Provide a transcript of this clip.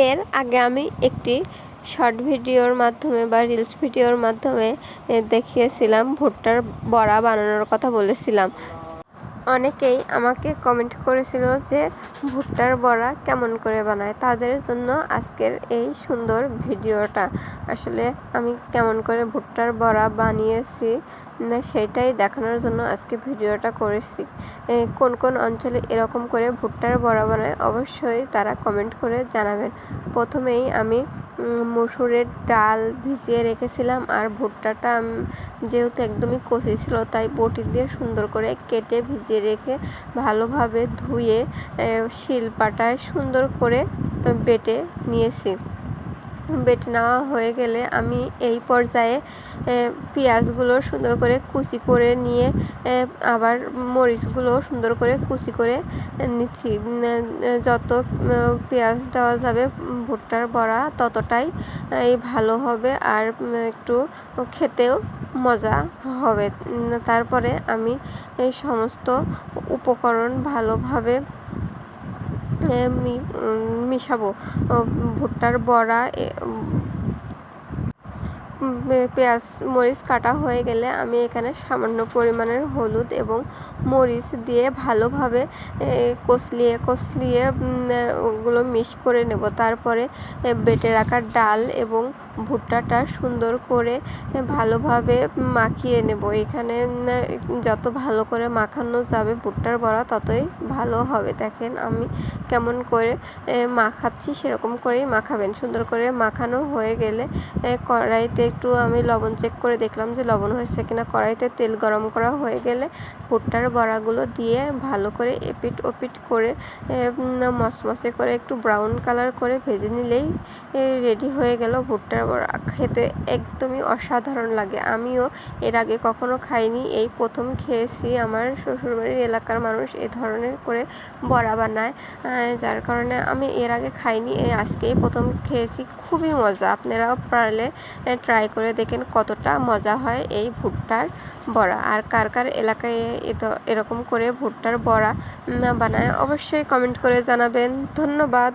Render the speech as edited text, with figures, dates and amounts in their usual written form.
এর আগে আমি একটি শর্ট ভিডিওর মাধ্যমে বা রিলস ভিডিওর মাধ্যমে দেখিয়েছিলাম ভুট্টার বড়া বানানোর কথা বলেছিলাম। অনেকেই আমাকে কমেন্ট করেছিল যে ভুট্টার বড়া কেমন করে বানায়। তাদের জন্য আজকের এই সুন্দর ভিডিওটা। আসলে আমি কেমন করে ভুট্টার বড়া বানিয়েছি সেইটাই দেখানোর জন্য আজকে ভিডিওটা করেছি। কোন কোন অঞ্চলে এরকম করে ভুট্টার বড়া বানায় অবশ্যই তারা কমেন্ট করে জানাবেন। প্রথমেই আমি মসুরের ডাল ভিজিয়ে রেখেছিলাম, আর ভুট্টাটা যেহেতু একদমই কচি ছিল তাই বটি দিয়ে সুন্দর করে কেটে ভিজিয়ে রেখে ভালোভাবে ধুয়ে শিলপাটায় সুন্দর করে বেটে নিয়েছি। বেটে নেওয়া হয়ে গেলে আমি এই পর্যায়ে পেঁয়াজগুলো সুন্দর করে কুচি করে নিয়ে আবার মরিচগুলো সুন্দর করে কুচি করে নিচ্ছি। যত পেঁয়াজ দেওয়া যাবে ভুট্টার বড়া ততটাই ভালো হবে আর একটু খেতেও মজা হবে। তারপরে আমি এই সমস্ত উপকরণ ভালোভাবে মিশাবো। ভুট্টার বড়া পেঁয়াজ মরিচ কাটা হয়ে গেলে আমি এখানে সামান্য পরিমাণের হলুদ এবং মরিচ দিয়ে ভালোভাবে কষলিয়ে ওগুলো মিক্স করে নেব। তারপরে বেটে রাখা ডাল এবং ভুট্টাটা সুন্দর করে ভালোভাবে মাখিয়ে নেব। এখানে যত ভালো করে মাখানো যাবে ভুট্টার বড়া ততই ভালো হবে। দেখেন আমি কেমন করে মাখাচ্ছি, সেরকম করেই মাখাবেন। সুন্দর করে মাখানো হয়ে গেলে কড়াইতে একটু আমি লবণ চেক করে দেখলাম যে লবণ হয়েছে কিনা। কড়াইতে তেল গরম করা হয়ে গেলে ভুট্টার বড়াগুলো দিয়ে ভালো করে এপিট ওপিট করে মচমচে করে একটু ব্রাউন কালার করে ভেজে নিলেই রেডি হয়ে গেল ভুট্টার বড়া। খেতে একদমই অসাধারণ লাগে। আমিও এর আগে কখনো খাইনি, এই প্রথম খেয়েছি। আমার শ্বশুরবাড়ির এলাকার মানুষ এ ধরনের করে বড়া বানায়, যার কারণে আমি এর আগে খাইনি, আজকেই প্রথম খেয়েছি। খুবই মজা। আপনারাও পারলে ট্রাই করে দেখেন কতটা মজা হয় এই ভুট্টার বড়া। আর কার কার এলাকায় এরকম করে ভুট্টার বড়া বানায় অবশ্যই কমেন্ট করে জানাবেন। ধন্যবাদ।